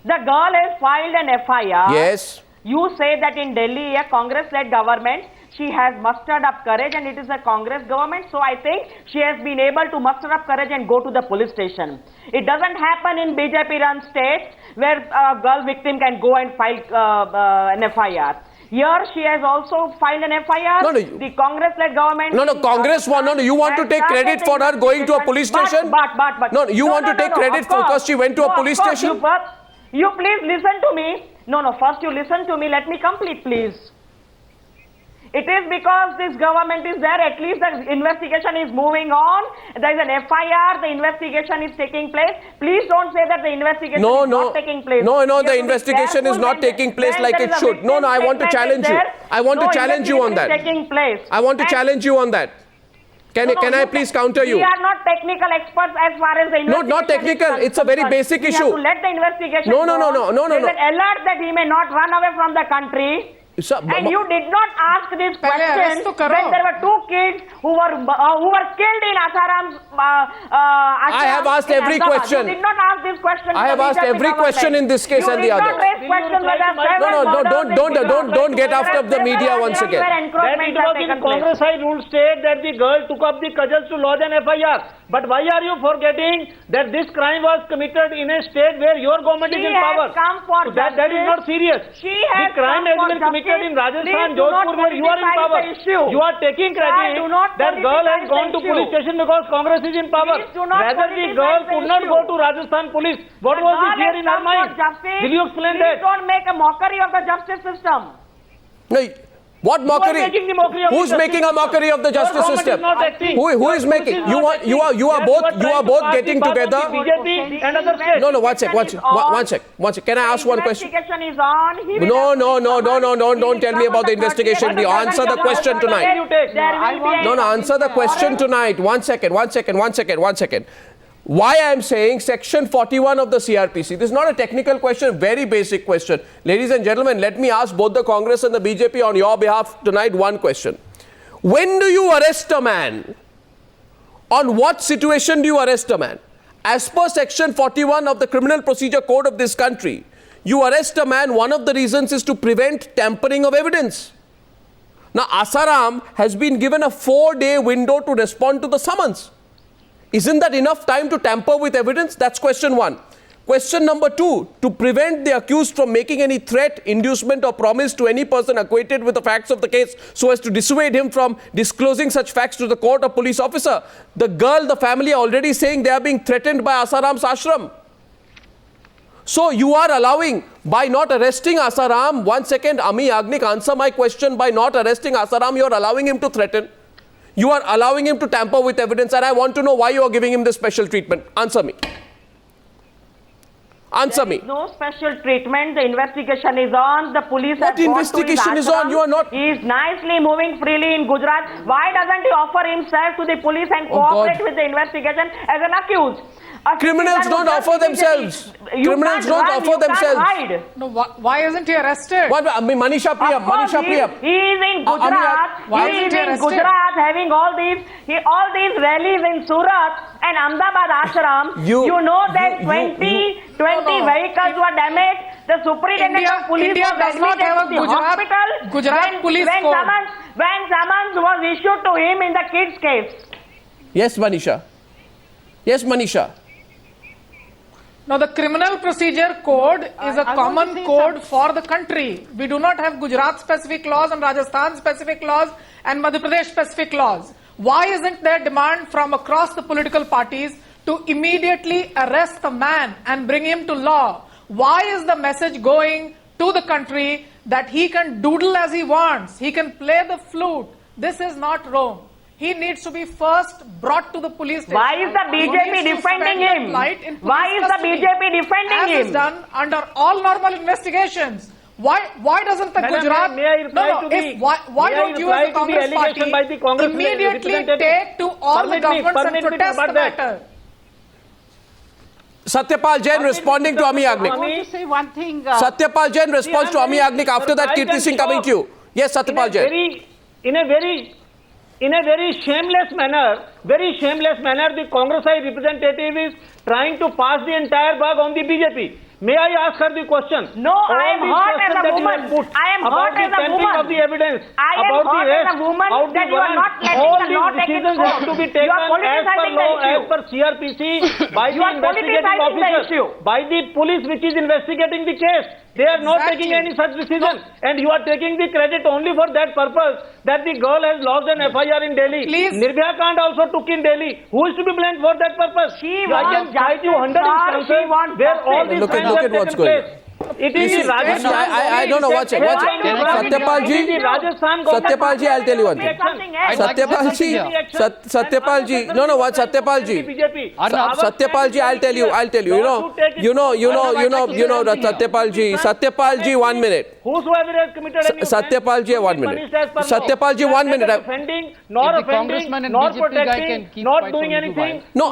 The girl has filed an FIR. Yes. You say that in Delhi, a Congress-led government, she has mustered up courage, and it is a Congress government, so I think she has been able to muster up courage and go to the police station. It doesn't happen in BJP-run states where a girl victim can go and file an FIR. Here she has also filed an FIR. No, The Congress-led government. No, Congress one. No, you want to has take credit started for her going to a police station? But. No, you want to take credit of course. because she went to a No, of police course, station? You please listen to me. No, first you listen to me. Let me complete, please. It is because this government is there, at least the investigation is moving on. There is an FIR, the investigation is taking place. Please don't say that the investigation is not taking place. No, You have the to be investigation is careful not when taking place when like there it is a should. No, victim I want to statement challenge is you. there. I want to No challenge you on investigation that. is taking place. I want to And- challenge you on that. Can No, I please counter you? We are not technical experts as far as the investigation not technical. is It's a very concerned. basic We issue. have to let the investigation No, go. no. There's an alert that he may not run away from the country. Sir, And you did not ask this Pehle question arrest to karo. when there were two kids who were killed in Asaram's ashram I have asked in every Ahmedabad. question. You did not ask this question. I to have the asked BJP every question government. in this case and the You other. did not raise questions Will you whether reply to my- several No, murders in Gujarat. don't get after the Several media once actions again. where That encroachments it have was in taken place. Congress side rule state that the girl took up the cudgels to lodge an FIR. But why are you forgetting that this crime was committed in a state where your government She is in has power? come for So that is justice. not serious. She has the crime come has for been committed justice. in Rajasthan, Please do not Jodhpur, where you are in politicize power. the issue. You are taking Sir, credit do not that girl has politicize gone the to police issue. station because Congress is in power. Please do not Rather the politicize girl the could not issue. go to Rajasthan police. What The was the girl fear has in her come for mind? justice. Will you explain Please that? don't make a mockery of the justice system. No, what mockery? making the mockery of the Who's justice making a system? mockery of the Your justice government system? is not acting. Who Your is police making? is You not are acting. you are Yes, both trying to both pass getting the buck on together. the BJP and other states. No, one sec. One sec. Can I ask one question? Investigation is on. He will No, have no, to no, come no, on. no, He don't will tell me come about on the investigation. 30th. Answer the question tonight. There will be a- No, answer the question tonight. One second. Why I am saying section 41 of the CRPC? This is not a technical question, very basic question. Ladies and gentlemen, let me ask both the Congress and the BJP on your behalf tonight one question. When do you arrest a man? On what situation do you arrest a man? As per section 41 of the Criminal Procedure Code of this country, you arrest a man, one of the reasons is to prevent tampering of evidence. Now, Asaram has been given a 4-day window to respond to the summons. Isn't that enough time to tamper with evidence? That's question one. Question number two, to prevent the accused from making any threat, inducement or promise to any person acquainted with the facts of the case so as to dissuade him from disclosing such facts to the court or police officer. The girl, the family are already saying they are being threatened by Asaram's ashram. So you are allowing, by not arresting Asaram, one second, Ami Yagnik, answer my question, by not arresting Asaram, you are allowing him to threaten. You are allowing him to tamper with evidence, and I want to know why you are giving him this special treatment. Answer me. Answer me. No special treatment. The investigation is on. The police What has gone to his investigation is on? ashram. You are not- He is nicely moving freely in Gujarat. Why doesn't he offer himself to the police and Oh, God. cooperate with the investigation as an accused? A Criminals citizen don't who just offer immediately- themselves. You Criminals can't don't run, offer you can't themselves. hide. No, why isn't he arrested? What, Manisha Priyam, Of course, Manisha Priyam. he is in Gujarat. Why He isn't is he in arrested? Gujarat having all these rallies in Surat and Ahmedabad ashram. You- You know that you- 20 No. vehicles were damaged. The superintendent India- of police India was does not admitted have a to the Gujarat- hospital Gujarat police when code. summons was issued to him in the kids case. Yes, Manisha. Yes, Manisha. Now, the Criminal Procedure Code is a I want to common say code for the country. We do not have Gujarat specific laws and Rajasthan specific laws and Madhya Pradesh specific laws. Why isn't there demand from across the political parties to immediately arrest the man and bring him to law? Why is the message going to the country that he can doodle as he wants, he can play the flute? This is not Rome. He needs to be first brought to the police station. Why is the BJP defending him? Why is the BJP defending as him? is done under all normal investigations. Why doesn't the Madam, Gujarat? may I reply to the- Why may I don't you reply as a to the Congress allegation party by the Congress immediately representative? take to all the Permit me governments and to protest about the that. matter? Satyapal Jain responding to Ami I Yagnik. want to say one thing. Satyapal Jain responds to Ami Yagnik. After that, Kirti Singh coming to you. Yes, Satyapal Jain. In a very shameless manner, the Congress representative is trying to pass the entire bug on the BJP. May I ask her the question? No, I am hurt as a woman. I am hurt as a woman. Of the evidence, I am about the hurt as a arrest, woman about that the you are warrant, not letting all the law these take its decisions course. have to be You taken are politicizing the as issue. per CRPC by You the are investigating politicizing the officer, issue. by the police which is investigating the case. They are not Exactly. taking any such decision, and you are taking the credit only for that purpose that the girl has lost an FIR in Delhi. Please. Nirbhaya Kand also took in Delhi. Who is to be blamed for that purpose? She I can wants cite you justice, 100 sir. instances She wants where all justice. these Look at- crimes look have at what's taken going place. It is See, the Rajasthan. I don't know. Watch it. Satyapal ji. Satyapal ji, I'll tell you one thing. Satyapal ji. Satyapal ji. No. What? Satyapal ji. Satyapal ji, I'll tell you. Satyapal ji. Satyapal ji, 1 minute. Whosoever has committed any offense Satyapal ji, will 1 be minute. punished as per law. Satyapal ji, They are 1 minute. neither offending, nor If the offending, congressman and nor BJP guy can protecting, keep not quiet doing from Dubai. anything. No,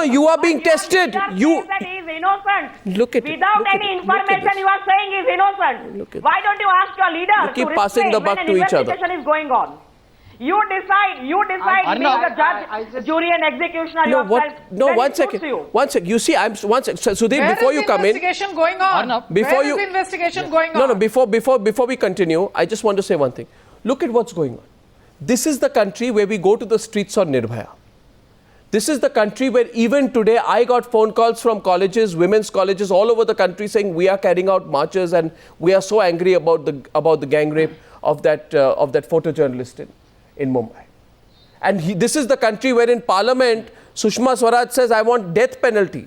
you are being tested. That he is innocent. Look at it. Without Look at any it. Look at information, this. you are saying he is innocent. Look at Why don't you ask your leader You keep to passing the restrain buck when to an each other. investigation is going on? You decide being the judge, jury and executioner No, yourself. what? No, Then 1 it second. suits you. 1 second. You see, one second. Sudeep, Where before is you the come in. investigation going on? Arnab, Before Where you- is the investigation going on? No, before we continue, I just want to say one thing. Look at what's going on. This is the country where we go to the streets on Nirbhaya. This is the country where even today I got phone calls from colleges, women's colleges all over the country saying we are carrying out marches and we are so angry about the gang rape of that photojournalist in Mumbai. And this is the country where in Parliament Sushma Swaraj says I want death penalty,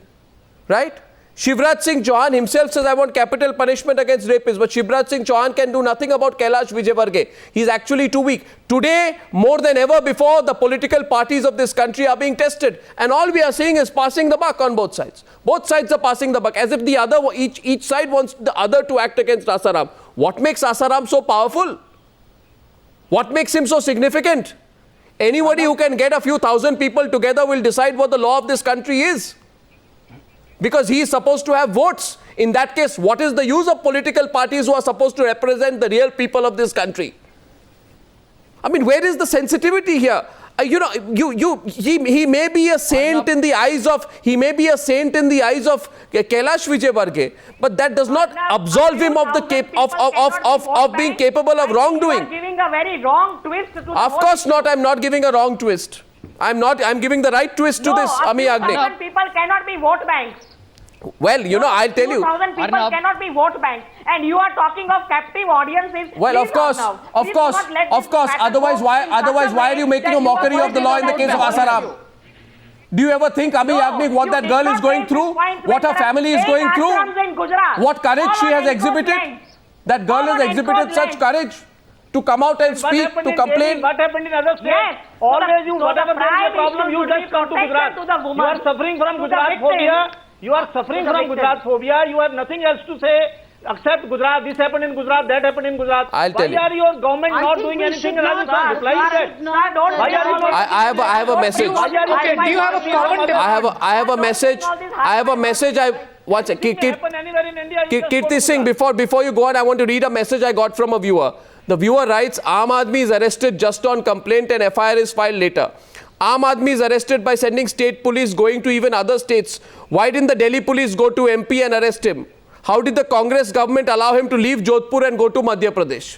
right? Shivraj Singh Chauhan himself says I want capital punishment against rapists, but Shivraj Singh Chauhan can do nothing about Kailash Vijayvargiya. He's actually too weak. Today, more than ever before, the political parties of this country are being tested, and all we are seeing is passing the buck on both sides. Both sides are passing the buck, as if each side wants the other to act against Asaram. What makes Asaram so powerful? What makes him so significant? Anybody who can get a few thousand people together will decide what the law of this country is. Because he is supposed to have votes. In that case, what is the use of political parties who are supposed to represent the real people of this country? I mean, where is the sensitivity here? He may be a saint in the eyes of Kailash Vijayvargiya, but that does not absolve him of being capable of wrongdoing. You are giving a very wrong twist to the Of course not. I'm not giving a wrong twist. I'm giving the right twist to this, Ami Yagnik. 2,000 people cannot be vote banks. Well, I'll tell you. 2,000 people Arnab. cannot be vote banks, and you are talking of captive audiences. Well, Please, of course. Otherwise, why are you making a mockery of the law in the case of Asaram? Do you ever think, Ami Yagnik, what that girl is going through? What her family is going through? What courage she has exhibited? That girl has exhibited such courage to come out and speak, to complain. What happened in other states? Yes. Always you, So whatever the there is a prime problem, issue you should just be come to protection Gujarat. to the woman, You are suffering from to the Gujarat victim. phobia. You are suffering To the from victim. Gujarat phobia. You have nothing else to say except Gujarat. This happened in Gujarat, that happened in Gujarat. I'll tell you. Why are your government I not think doing we anything should in not- Rajasthan? Reply to that. Don't Why are you not- I have a message. Why are you Okay, do you have a common demand? I have a message. One second. It can happen anywhere in India. You just go to Kirti Singh, Gujarat. before you go on, I want to read a message I got from a viewer. The viewer writes, Aam Aadmi is arrested just on complaint and FIR is filed later. Aam Aadmi is arrested by sending state police going to even other states. Why didn't the Delhi police go to MP and arrest him? How did the Congress government allow him to leave Jodhpur and go to Madhya Pradesh?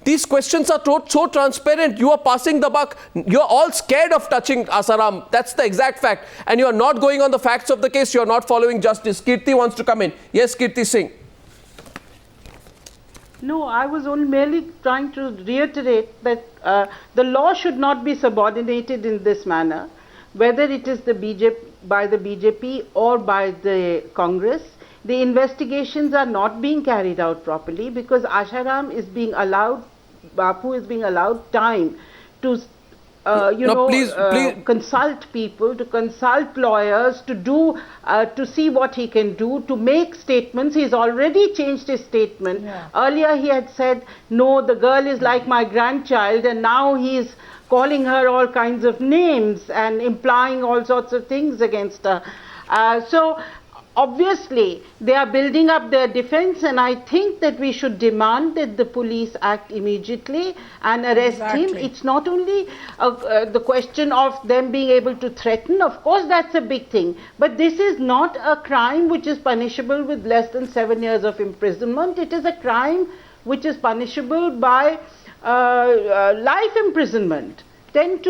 These questions are so transparent. You are passing the buck. You're all scared of touching Asaram. That's the exact fact. And you are not going on the facts of the case. You are not following justice. Kirti wants to come in. Yes, Kirti Singh. No, I was only merely trying to reiterate that the law should not be subordinated in this manner, whether it is by the BJP or by the Congress. The investigations are not being carried out properly because Asharam is being allowed, Bapu is being allowed time to please. consult people, to consult lawyers, to see what he can do, to make statements. He's already changed his statement. Yeah. Earlier he had said, no, the girl is like my grandchild, and now he's calling her all kinds of names and implying all sorts of things against her. So obviously they are building up their defense, and I think that we should demand that the police act immediately and arrest him. It's not only the question of them being able to threaten. Of course that's a big thing, but this is not a crime which is punishable with less than 7 years of imprisonment. It is a crime which is punishable by life imprisonment. 10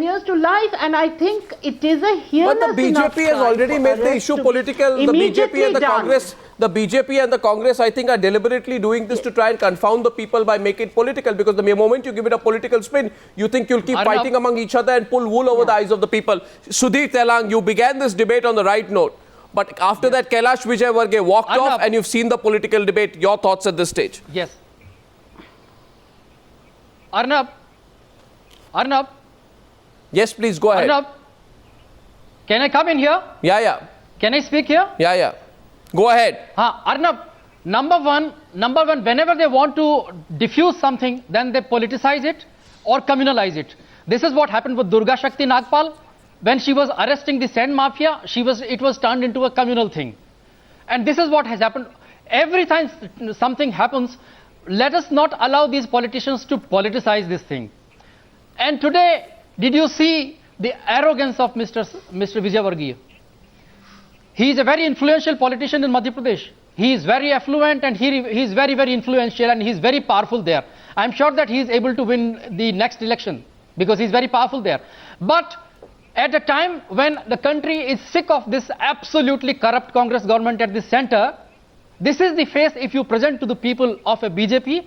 years to life, and I think it is a heinous But the enough BJP has crime already for made the arrest issue to be political. The BJP immediately and the done. Congress, I think, are deliberately doing this to try and confound the people by making it political. Because the moment you give it a political spin, you think you'll keep fighting among each other and pull wool over the eyes of the people. Sudhir Telang, you began this debate on the right note, but after that, Kailash Vijayvargiya walked off, and you've seen the political debate. Your thoughts at this stage? Yes. Arnab. Yes, please go ahead. Arnab, can I come in here? Yeah. Can I speak here? Yeah. Go ahead. Arnab, number one, whenever they want to diffuse something, then they politicize it or communalize it. This is what happened with Durga Shakti Nagpal. When she was arresting the sand mafia, it was turned into a communal thing. And this is what has happened. Every time something happens, let us not allow these politicians to politicize this thing. And today, did you see the arrogance of Mr. Vijayvargiya? He is a very influential politician in Madhya Pradesh. He is very affluent, and he is very, very influential, and he is very powerful there. I am sure that he is able to win the next election because he is very powerful there. But at a time when the country is sick of this absolutely corrupt Congress government at the center, this is the face if you present to the people of a BJP,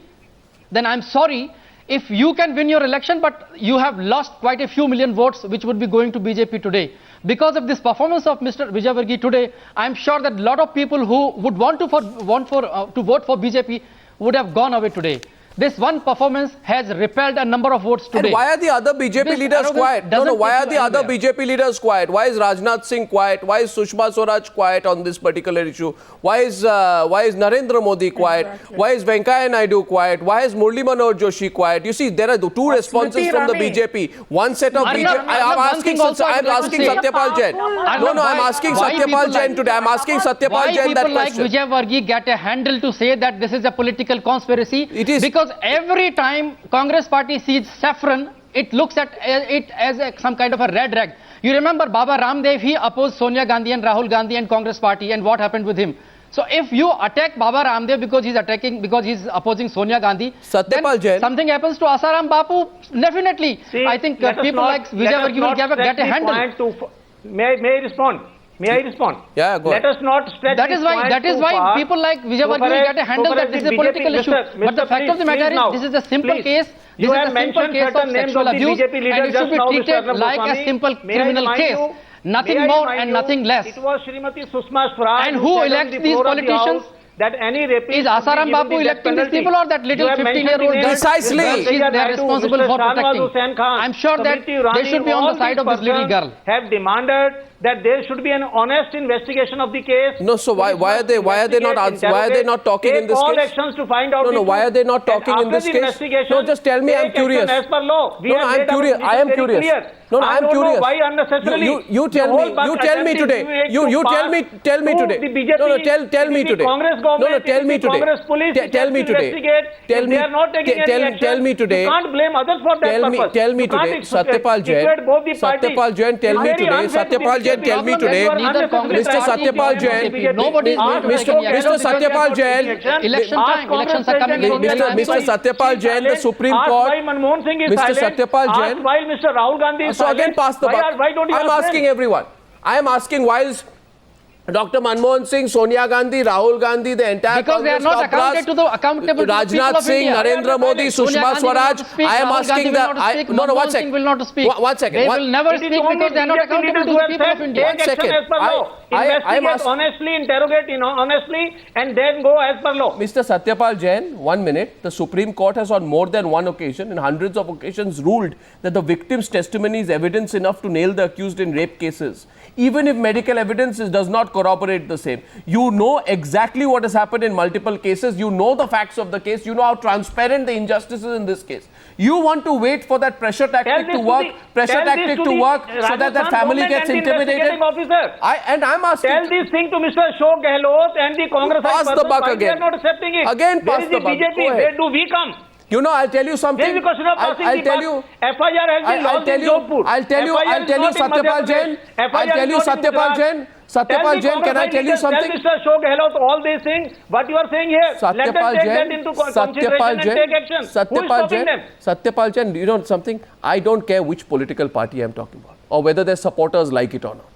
then I am sorry. If you can win your election, but you have lost quite a few million votes which would be going to BJP today. Because of this performance of Mr. Vijayvargiya today, I am sure that a lot of people who would want to vote for BJP would have gone away today. This one performance has repelled a number of votes today. And why are the other BJP leaders quiet? No, why are the other BJP leaders quiet? Why is Rajnath Singh quiet? Why is Sushma Swaraj quiet on this particular issue? Why is Narendra Modi quiet? Exactly. Why is Venkaiah Naidu quiet? Why is Murli Manohar Joshi quiet? You see, there are two responses from the BJP. One set of BJP. I'm asking Satyapal Jain. I'm asking Satyapal Jain today. I'm asking Satyapal Jain that question. Why people like Vijayvargiya get a handle to say that this is a political conspiracy? It is. Because every time Congress party sees saffron, it looks at it as some kind of a red rag. You remember Baba Ramdev, he opposed Sonia Gandhi and Rahul Gandhi and Congress party, and what happened with him? So if you attack Baba Ramdev because he's opposing Sonia Gandhi, Satyapal Jain, something happens to Asaram Bapu, definitely. See, I think people like Vijayvargiya will get a handle. May I respond? Yeah, go ahead. Let us not stretch That is why people like Vijayvargiya will get a handle that this is a political issue. But the fact of the matter is, this is a simple case. This is a simple case of sexual abuse, and it should be treated like a simple criminal case. Nothing more and nothing less. It was Srimati Sushma Swaraj. And who elects these politicians? That any rapist is Asaram Bapu electing these people, or that little 15-year-old girl? Precisely. They are responsible for protecting. I'm sure that they should be on the side of this little girl. Have demanded that there should be an honest investigation of the case. No, so why are they not talking in this all case? actions to find out. No, why are they not talking in this case? No, just tell me. I'm curious. As per law. No, I'm curious. I am curious. No, I'm curious. Why unnecessarily? You tell me. You tell me today. You tell me today. No, tell me today. No, tell me today. Tell me today. Tell me today. You can't blame others for that purpose. Tell me today. Satyapal Jain. Tell me today. Satyapal Jain tell me today, Neither Congress Mr. party Satyapal nor Jain, BJP. Nobody is going to take any action. Mr. Satyapal Jain, Election time. Elections are coming in Mr. Satyapal Jain, the Supreme Court. Why Manmohan Singh is Mr. silent? Satyapal Jain. Ask why Mr. Rahul Gandhi is So silent. again, pass the buck. Why don't you I'm ask asking them? everyone. I am asking why is Dr. Manmohan Singh, Sonia Gandhi, Rahul Gandhi, the entire Because they are Congress not top accountable to the people Rajnath of Singh, India. Narendra Modi, Sonia Sushma Gandhi will Swaraj. not speak, I am Rahul asking Gandhi will not speak, no, Manmohan one Singh second. will not speak. One second. They will never It is speak only because they are not BJP accountable leaders to who the have people said, of India. take action as per law. Investigate honestly, interrogate honestly, and then go as per law. Mr. Satyapal Jain, 1 minute. The Supreme Court has on more than one occasion, in hundreds of occasions, ruled that the victim's testimony is evidence enough to nail the accused in rape cases. Even if medical evidence does not corroborate the same. You know exactly what has happened in multiple cases. You know the facts of the case. You know how transparent the injustice is in this case. You want to wait for that pressure tactic to work, so that the family gets intimidated. I'm asking. Tell this thing to Mr. Ashok Gehlot and the Congress. Pass the buck again. They are not accepting it. Again, pass the buck. BJP. Where do we come? You know, I'll tell you something. There is a question of passing the buck. FIR has been lodged in Jodhpur. I'll tell you, Satyapal Jain. I'll tell you, Satyapal Jain. Satyapal Jain, can I tell you something? Tell Mr. Ashok Gehlot all these things. What you are saying here. Let them take that into consideration and take action. Who is stopping them? Satyapal Jain, you know something? I don't care which political party I'm talking about or whether their supporters like it or not.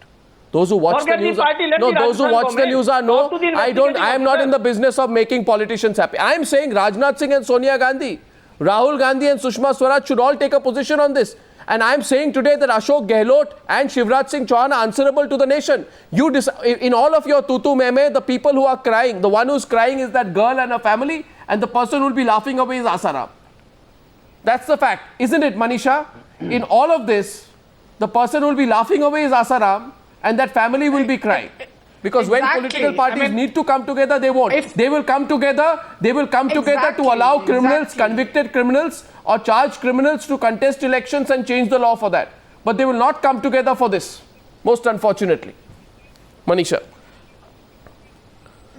Those who watch the news those who watch the news are no. I am not in the business of making politicians happy. I am saying Rajnath Singh and Sonia Gandhi, Rahul Gandhi and Sushma Swaraj should all take a position on this. And I am saying today that Ashok Gehlot and Shivraj Singh Chauhan are answerable to the nation. In all of your tutu meme, the people who are crying, the one who's crying is that girl and her family, and the person who will be laughing away is Asaram. That's the fact, isn't it, Manisha? In all of this, the person who will be laughing away is Asaram, and that family will be crying. Because when political parties need to come together, they won't. They will come together. They will come together to allow criminals, convicted criminals or charged criminals to contest elections and change the law for that. But they will not come together for this, most unfortunately. Manisha.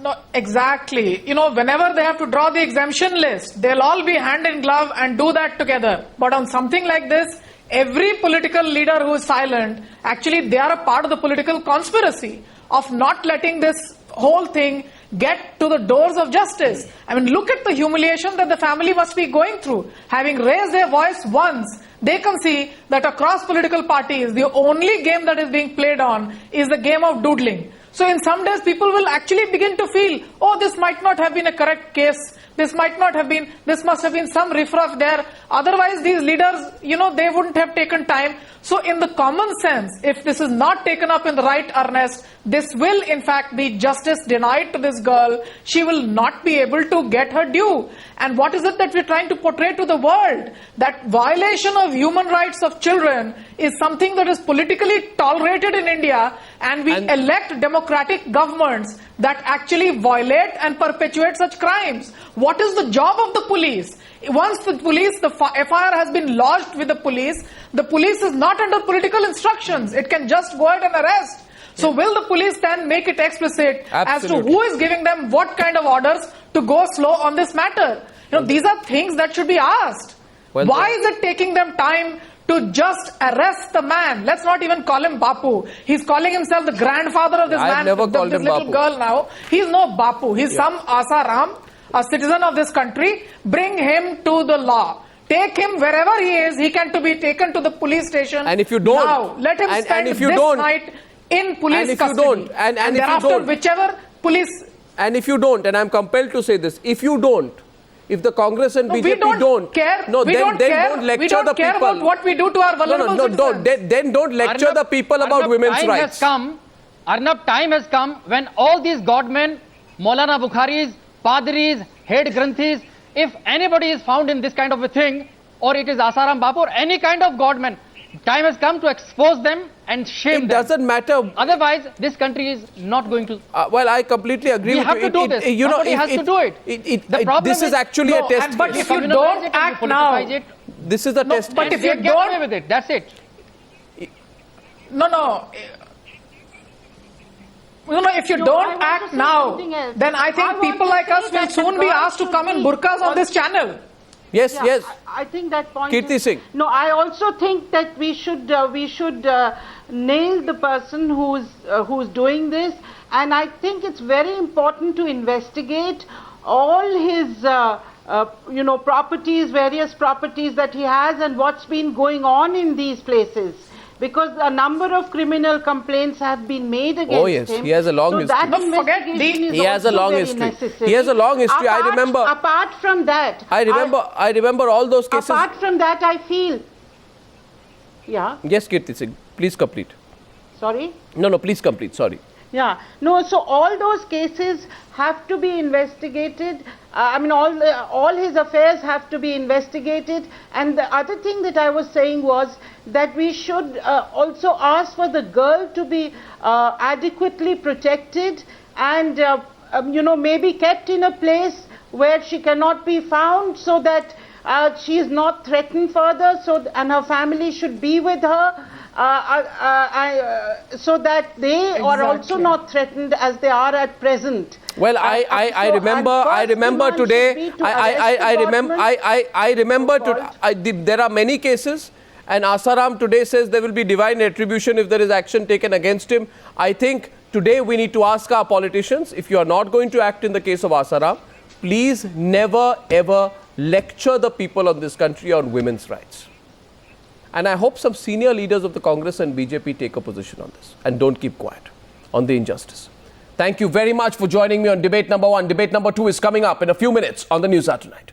No, exactly. You know, whenever they have to draw the exemption list, they'll all be hand in glove and do that together. But on something like this, every political leader who is silent, actually they are a part of the political conspiracy of not letting this whole thing get to the doors of justice. I mean, look at the humiliation that the family must be going through. Having raised their voice once, they can see that across political parties, the only game that is being played on is the game of doodling. So in some days, people will actually begin to feel, oh, this might not have been a correct case. This might not have been, this must have been some riffraff there. Otherwise, these leaders, you know, they wouldn't have taken time. So in the common sense, if this is not taken up in the right earnest, this will in fact be justice denied to this girl. She will not be able to get her due. And what is it that we're trying to portray to the world? That violation of human rights of children is something that is politically tolerated in India, and we elect democratic governments that actually violate and perpetuate such crimes. What is the job of the police? Once the FIR has been lodged with the police is not under political instructions. It can just go ahead and arrest. So will the police then make it explicit as to who is giving them what kind of orders to go slow on this matter? You know, these are things that should be asked. Why is it taking them time to just arrest the man? Let's not even call him Bapu. He's calling himself the grandfather of this man, never called this him little Bapu. girl now. He's no Bapu. He's some Asaram, a citizen of this country. Bring him to the law. Take him wherever he is. He can to be taken to the police station. And if you don't, now let him spend this night in police custody. And if you thereafter, don't, whichever police. And if you don't, and I'm compelled to say this, if you don't, if the Congress and BJP we don't care. No, we then don't care. don't lecture we don't the care people. About what we do to our vulnerable citizens. Then don't lecture the people about women's rights. Arnab, time has come when all these godmen, Maulana Bukharis, Padris, head Granthis, if anybody is found in this kind of a thing, or it is Asaram Bapu or any kind of godman, time has come to expose them and shame them. It doesn't matter. Otherwise, this country is not going to. Well, I completely agree with you. We have to do this. Somebody has to do it. The problem this is actually a test. But if you don't act now, this is a test. But if you get away with it, that's it. No, if you don't act now, then I think people like us will soon be asked to come in burqas on this channel. Yes, Yeah, yes. I think that point. Kirti Singh. No, I also think that we should nail the person who's doing this, and I think it's very important to investigate all his properties, various properties that he has, and what's been going on in these places. Because a number of criminal complaints have been made against him. Oh yes, he has a long history. That But forget investigation is He has a also long very history. necessary. He has a long history. I remember. Apart from that, I remember all those cases. apart from that, I feel. Yeah. Yes, Kirti Singh, please complete. Sorry. No, please complete. Sorry. Yeah, no, so all those cases have to be investigated. All his affairs have to be investigated. And the other thing that I was saying was that we should also ask for the girl to be adequately protected and, maybe kept in a place where she cannot be found, so that she is not threatened further, and her family should be with her. So that they are also not threatened as they are at present. Well, I remember today. I remember today. There are many cases, and Asaram today says there will be divine retribution if there is action taken against him. I think today we need to ask our politicians, if you are not going to act in the case of Asaram, please never ever lecture the people of this country on women's rights. And I hope some senior leaders of the Congress and BJP take a position on this and don't keep quiet on the injustice. Thank you very much for joining me on debate number 1. Debate number 2 is coming up in a few minutes on the News Hour Tonight.